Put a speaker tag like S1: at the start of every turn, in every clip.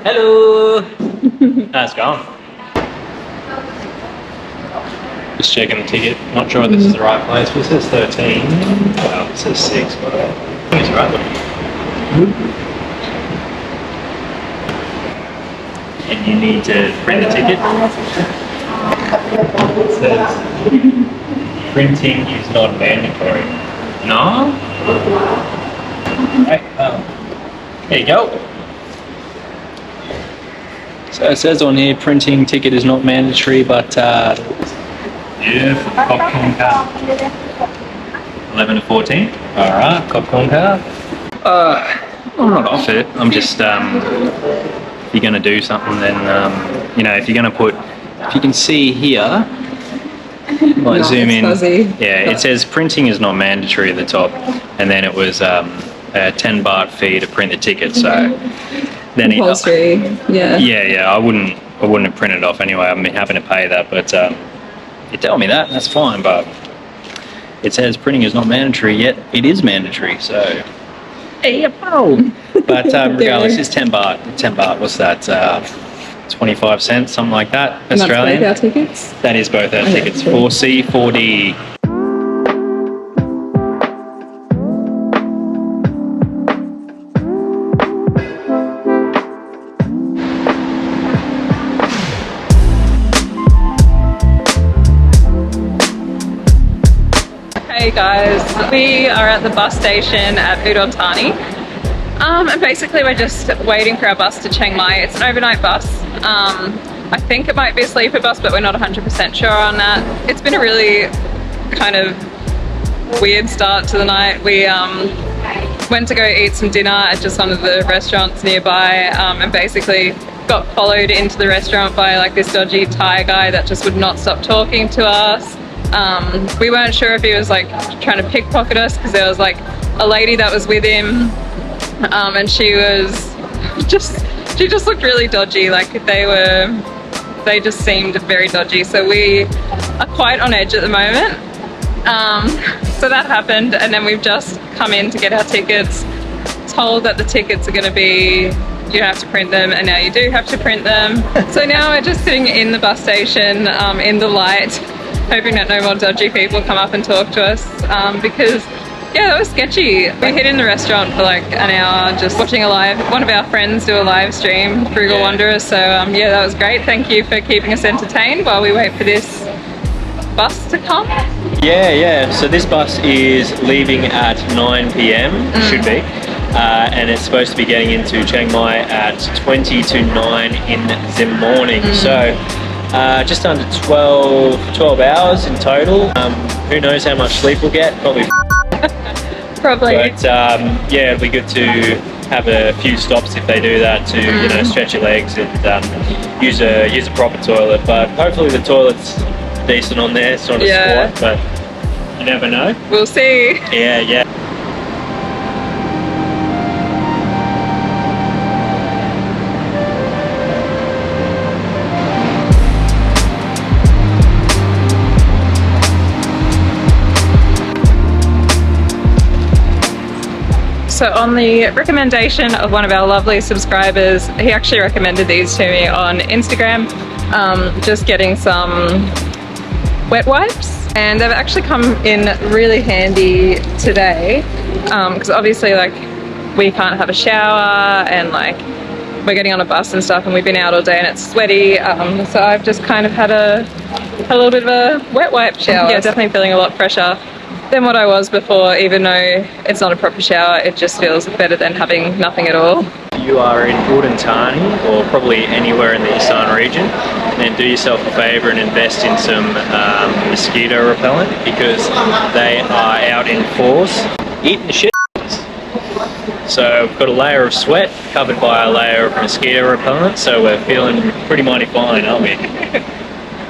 S1: Hello. How's it going? Just checking the ticket. Not sure if this is the right place, but it says 13. Well, it says 6, but I think it's the right one. And you need to print the ticket. It says printing is not mandatory. No? Right, there you go. So it says on here, printing ticket is not mandatory, but yeah, popcorn card. 11 to 14. All right, popcorn card. I'm not off it. I'm just if you're going to do something, then you know, if you're going to put, if you can see here. Might zoom in. Fuzzy. Yeah, it says printing is not mandatory at the top, and then it was a 10 baht fee to print the ticket. So then yeah, I wouldn't have printed it off anyway. I'm having to pay that, but you tell me that, that's fine. But it says printing is not mandatory, yet it is mandatory. So hey, but regardless, it's 10 baht. 10 baht. What's that? 25 cents, something like that.
S2: And
S1: Australian.
S2: That's both our tickets?
S1: That is both our tickets. 4C, 4D.
S2: Hey guys, we are at the bus station at Udon Thani. And basically we're just waiting for our bus to Chiang Mai. It's an overnight bus. I think it might be a sleeper bus, but we're not 100% sure on that. It's been a really kind of weird start to the night. We went to go eat some dinner at just one of the restaurants nearby, and basically got followed into the restaurant by like this dodgy Thai guy that just would not stop talking to us. We weren't sure if he was like trying to pickpocket us, because there was like a lady that was with him. And she just looked really dodgy. Like they just seemed very dodgy. So we are quite on edge at the moment. So that happened, and then we've just come in to get our tickets, told that the tickets are going to be, you don't have to print them, and now you do have to print them. So now we're just sitting in the bus station in the light, hoping that no more dodgy people come up and talk to us, because yeah, that was sketchy. We hid in the restaurant for like an hour just watching one of our friends do a live stream, Frugal Wanderer. So yeah, that was great. Thank you for keeping us entertained while we wait for this bus to come.
S1: Yeah. So this bus is leaving at 9 p.m, should be. And it's supposed to be getting into Chiang Mai at 20 to 9 in the morning. So just under 12 hours in total. Who knows how much sleep we'll get?
S2: Probably.
S1: But yeah, it'll be good to have a few stops if they do that, to you know, stretch your legs and use a proper toilet. But hopefully the toilet's decent on there. It's not a squat, but you never know.
S2: We'll see.
S1: Yeah.
S2: So on the recommendation of one of our lovely subscribers, he actually recommended these to me on Instagram, just getting some wet wipes, and they've actually come in really handy today, because obviously like we can't have a shower, and like we're getting on a bus and stuff, and we've been out all day and it's sweaty, so I've just kind of had a little bit of a wet wipe shower. Yeah, definitely feeling a lot fresher than what I was before. Even though it's not a proper shower, it just feels better than having nothing at all.
S1: You are in Udon Thani, or probably anywhere in the Isaan region, then do yourself a favour and invest in some mosquito repellent, because they are out in force eating the shit. So we've got a layer of sweat covered by a layer of mosquito repellent, so we're feeling pretty mighty fine, aren't we?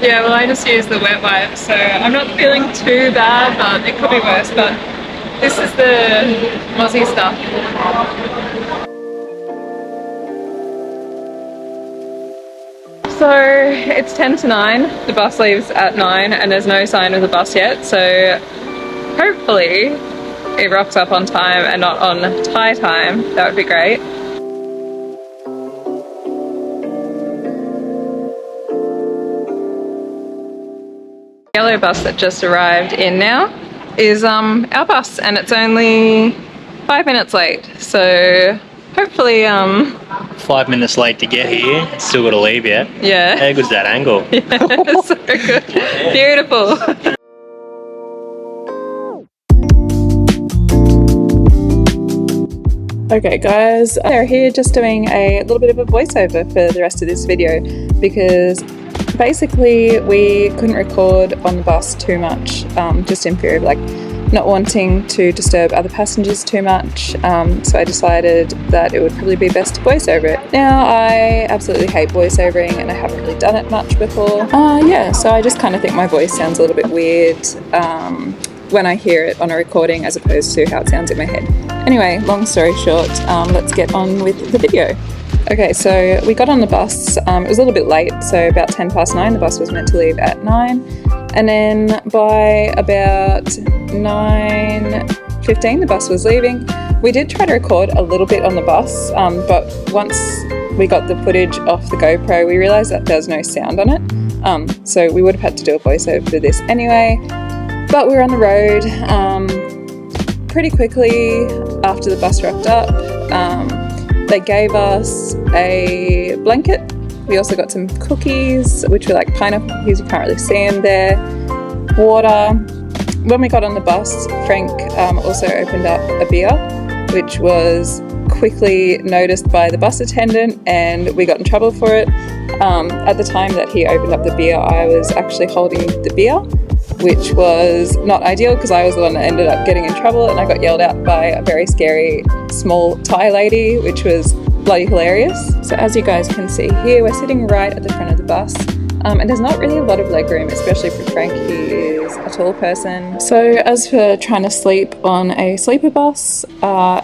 S2: Yeah, well I just use the wet wipe, so I'm not feeling too bad, but it could be worse. But this is the Mozzie stuff. So it's 10 to 9, the bus leaves at 9, and there's no sign of the bus yet, so hopefully it rocks up on time and not on Thai time, that would be great. The yellow bus that just arrived in now is our bus, and it's only 5 minutes late, so hopefully
S1: 5 minutes late to get here, still got to leave yet.
S2: yeah.
S1: How good's that angle?
S2: Yeah, so good. Beautiful. Okay guys, we're here just doing a little bit of a voiceover for the rest of this video because basically we couldn't record on the bus too much, just in fear of like not wanting to disturb other passengers too much, so I decided that it would probably be best to voice over it. Now I absolutely hate voiceovering and I haven't really done it much before. Yeah, so I just kind of think my voice sounds a little bit weird when I hear it on a recording as opposed to how it sounds in my head. Anyway, long story short, let's get on with the video. Okay, so we got on the bus, it was a little bit late, so about 9:10, the bus was meant to leave at 9, and then by about 9:15 the bus was leaving. We did try to record a little bit on the bus, but once we got the footage off the GoPro we realised that there was no sound on it, so we would have had to do a voiceover for this anyway. But we were on the road pretty quickly after the bus rocked up. They gave us a blanket. We also got some cookies, which were like pineapple cookies, you can't really see them there. Water. When we got on the bus, Franc also opened up a beer, which was quickly noticed by the bus attendant and we got in trouble for it. At the time that he opened up the beer, I was actually holding the beer, which was not ideal because I was the one that ended up getting in trouble and I got yelled at by a very scary small Thai lady, which was bloody hilarious. So as you guys can see here, we're sitting right at the front of the bus, and there's not really a lot of legroom, especially for Franc. He is a tall person. So as for trying to sleep on a sleeper bus,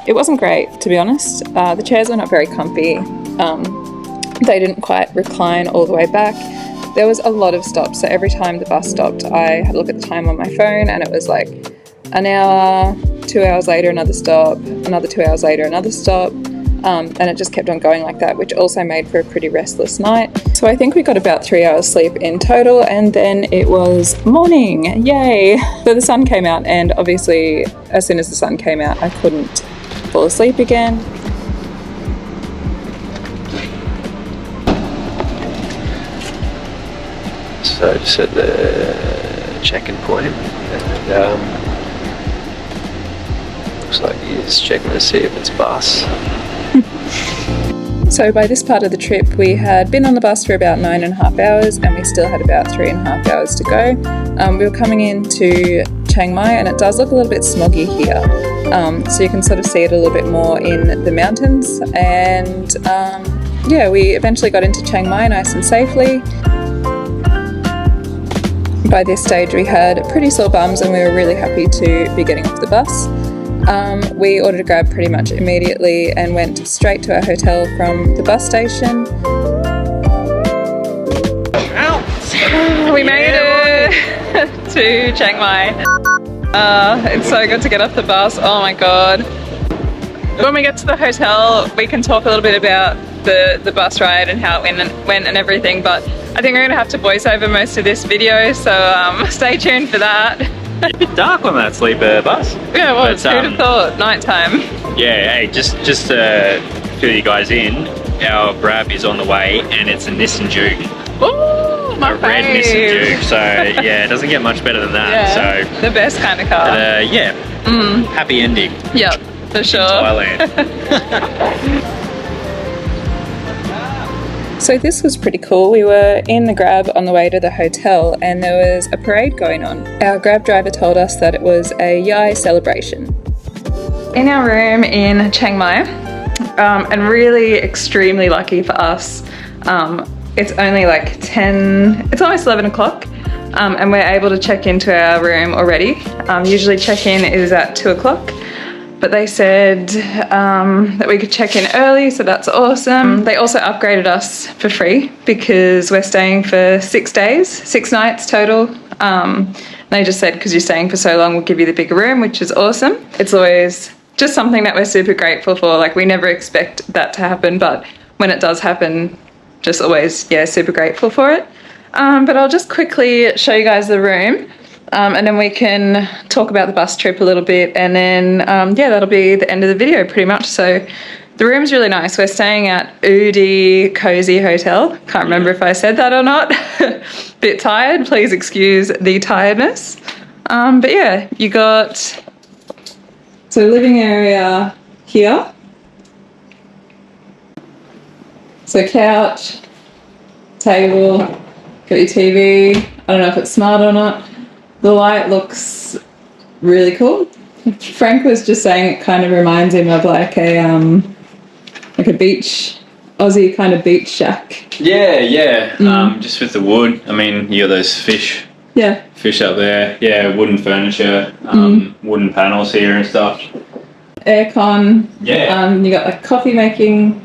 S2: it wasn't great, to be honest. The chairs were not very comfy. They didn't quite recline all the way back. There was a lot of stops, so every time the bus stopped I had a look at the time on my phone and it was like an hour, 2 hours later another stop, another 2 hours later another stop, and it just kept on going like that, which also made for a pretty restless night. So I think we got about 3 hours sleep in total and then it was morning, yay! So the sun came out and obviously as soon as the sun came out I couldn't fall asleep again.
S1: So just at the check-in point, and looks like he's checking to see if it's a bus.
S2: So by this part of the trip we had been on the bus for about 9.5 hours and we still had about 3.5 hours to go. We were coming into Chiang Mai and it does look a little bit smoggy here, so you can sort of see it a little bit more in the mountains, and yeah, we eventually got into Chiang Mai nice and safely. By this stage we had pretty sore bums and we were really happy to be getting off the bus. We ordered a grab pretty much immediately and went straight to our hotel from the bus station. We made it to Chiang Mai. It's so good to get off the bus, oh my god. When we get to the hotel we can talk a little bit about the bus ride and how it went and everything, but I think we're going to have to voice over most of this video, so stay tuned for that.
S1: It's a bit dark on that sleeper bus.
S2: Yeah, well, who'd have thought, nighttime.
S1: Yeah, hey, just to fill you guys in, our grab is on the way and it's a Nissan Juke.
S2: Ooh, my
S1: red Nissan Juke, so yeah, it doesn't get much better than that.
S2: Yeah,
S1: so
S2: the best kind of car.
S1: Yeah, happy ending.
S2: Yep, for sure.
S1: Thailand.
S2: So this was pretty cool. We were in the grab on the way to the hotel and there was a parade going on. Our grab driver told us that it was a Yai celebration. In our room in Chiang Mai, and really extremely lucky for us, it's only like it's almost 11 o'clock, and we're able to check into our room already. Usually check-in is at 2 o'clock. But they said that we could check in early, so that's awesome. They also upgraded us for free because we're staying for 6 days, 6 nights total. they just said, because you're staying for so long, we'll give you the bigger room, which is awesome. It's always just something that we're super grateful for. Like, we never expect that to happen, but when it does happen, just always, yeah, super grateful for it. But I'll just quickly show you guys the room, and then we can talk about the bus trip a little bit, and then, yeah, that'll be the end of the video pretty much. So the room's really nice. We're staying at Udee Cozy Hotel. Can't remember if I said that or not. Bit tired, please excuse the tiredness. But yeah, you got, so living area here. So couch, table, got your TV. I don't know if it's smart or not. The light looks really cool. Frank was just saying it kind of reminds him of like a beach, Aussie kind of beach shack.
S1: Yeah, yeah. Just with the wood. I mean, you got those fish.
S2: Yeah.
S1: Fish up there. Yeah, wooden furniture, wooden panels here and stuff.
S2: Aircon.
S1: Yeah.
S2: You got like coffee making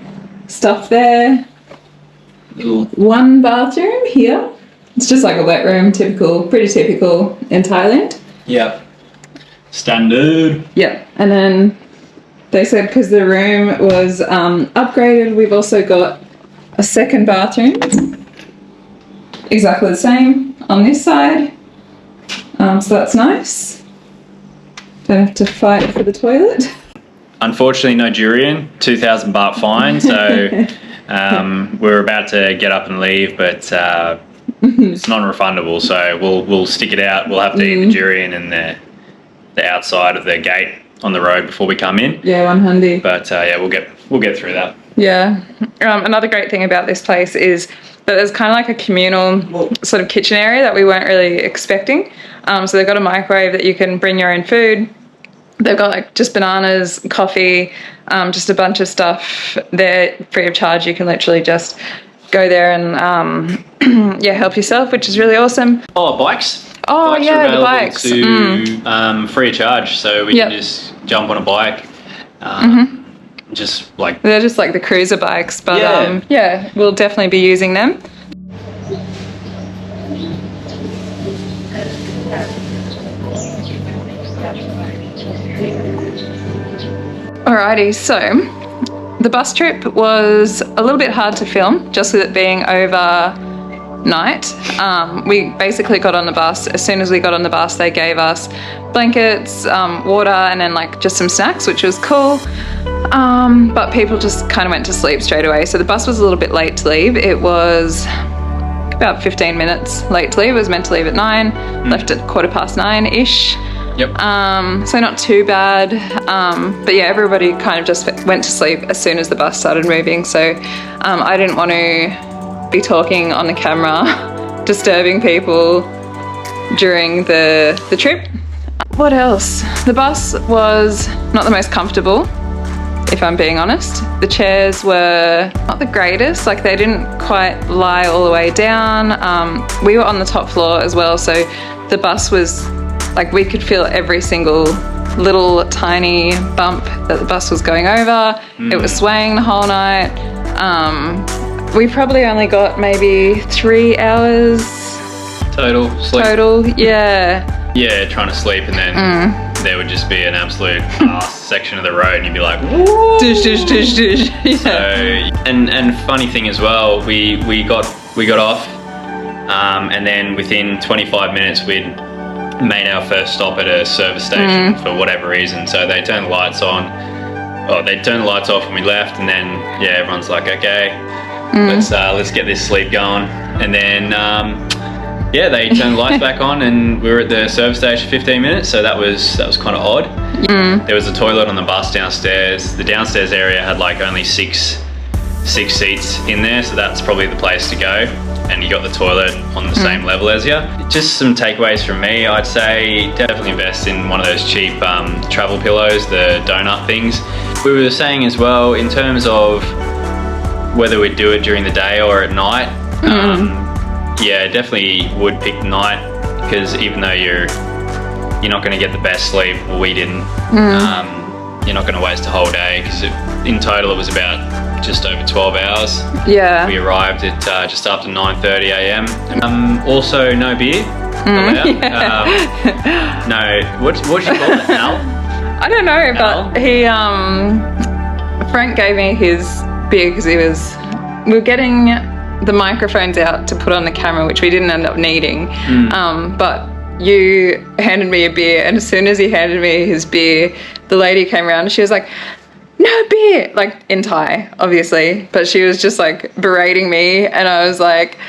S2: stuff there.
S1: Little.
S2: One bathroom here. It's just like a wet room, pretty typical in Thailand.
S1: Yeah. Standard.
S2: Yeah. And then they said because the room was upgraded, we've also got a second bathroom. Exactly the same on this side. So that's nice. Don't have to fight for the toilet.
S1: Unfortunately, no durian, 2,000 baht fine, so we're about to get up and leave, but it's non-refundable, so we'll stick it out. We'll have to eat the durian in the outside of the gate on the road before we come in.
S2: Yeah, 100.
S1: But yeah, we'll get through that.
S2: Yeah. Another great thing about this place is that there's kind of like a communal sort of kitchen area that we weren't really expecting. So they've got a microwave that you can bring your own food. They've got like just bananas, coffee, just a bunch of stuff there free of charge. You can literally just go there and yeah, help yourself, which is really awesome.
S1: Oh, bikes.
S2: Oh,
S1: Bikes
S2: yeah,
S1: are
S2: the bikes.
S1: To, free of charge, so we can just jump on a bike. Just like,
S2: they're just like the cruiser bikes, but
S1: yeah,
S2: yeah, we'll definitely be using them. Alrighty, so the bus trip was a little bit hard to film just with it being overnight. We basically got on the bus. As soon as we got on the bus, they gave us blankets, water, and then like just some snacks, which was cool. But people just kind of went to sleep straight away. So the bus was a little bit late to leave. It was about 15 minutes late to leave. It was meant to leave at 9, left at 9:15-ish.
S1: Yep.
S2: So not too bad. But yeah, everybody kind of just went to sleep as soon as the bus started moving. So I didn't want to be talking on the camera, disturbing people during the trip. What else? The bus was not the most comfortable, if I'm being honest. The chairs were not the greatest, like they didn't quite lie all the way down. We were on the top floor as well, so the bus was like, we could feel every single little tiny bump that the bus was going over. It was swaying the whole night. We probably only got maybe 3 hours
S1: total sleep.
S2: Yeah.
S1: Yeah, trying to sleep, and then there would just be an absolute ass section of the road, and you'd be like, woo!
S2: Dish, dish, dish, dish. Yeah.
S1: So, and funny thing as well, we got off, and then within 25 minutes we'd made our first stop at a service station for whatever reason. So they turned the lights on. Oh, they turned the lights off when we left, and then yeah, everyone's like, okay, let's get this sleep going, and then. Yeah, they turned the lights back on, and we were at the service station 15 minutes, so that was kind of odd. There was a toilet on the bus downstairs. The downstairs area had like only six seats in there, so that's probably the place to go. And you got the toilet on the same level as you. Just some takeaways from me, I'd say definitely invest in one of those cheap travel pillows, the donut things. We were saying as well, in terms of whether we'd do it during the day or at night, yeah, definitely would pick the night, because even though you're not going to get the best sleep, well, we didn't. You you're not going to waste a whole day, because in total it was about just over 12 hours.
S2: Yeah.
S1: We arrived at just after 9:30 a.m. Also, no beer allowed.
S2: Yeah.
S1: No, what should you call it? Al?
S2: I don't know, but he, Frank gave me his beer because we were getting the microphones out to put on the camera, which we didn't end up needing. But you handed me a beer, and as soon as he handed me his beer, the lady came around and she was like, no beer, like in Thai, obviously, but she was just like berating me, and I was like,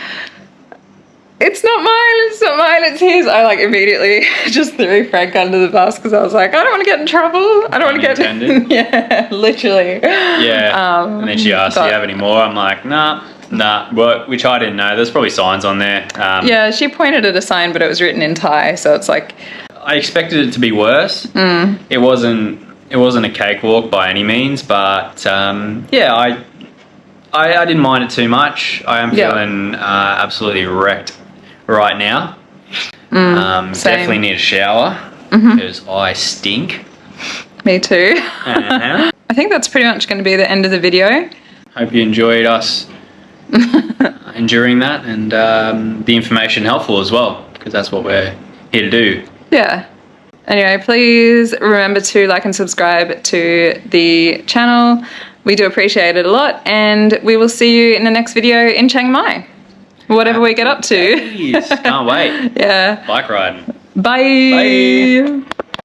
S2: it's not mine, it's his. I like immediately just threw Frank under the bus because I was like, I don't want to get in trouble. I don't want to get yeah, literally.
S1: Yeah. And then she asked, do you have any more? I'm like, nah. Well, which I didn't know. There's probably signs on there.
S2: Yeah, she pointed at a sign, but it was written in Thai, so it's like.
S1: I expected it to be worse. It wasn't a cakewalk by any means, but yeah, I didn't mind it too much. I am feeling absolutely wrecked right now. Definitely need a shower because I stink.
S2: Me too. I think that's pretty much going to be the end of the video.
S1: Hope you enjoyed us enduring that, and the information helpful as well, because that's what we're here to do.
S2: Yeah. Anyway, please remember to like and subscribe to the channel. We do appreciate it a lot, and we will see you in the next video in Chiang Mai. Whatever we get up to.
S1: Can't wait.
S2: Yeah.
S1: Bike riding.
S2: Bye.
S1: Bye.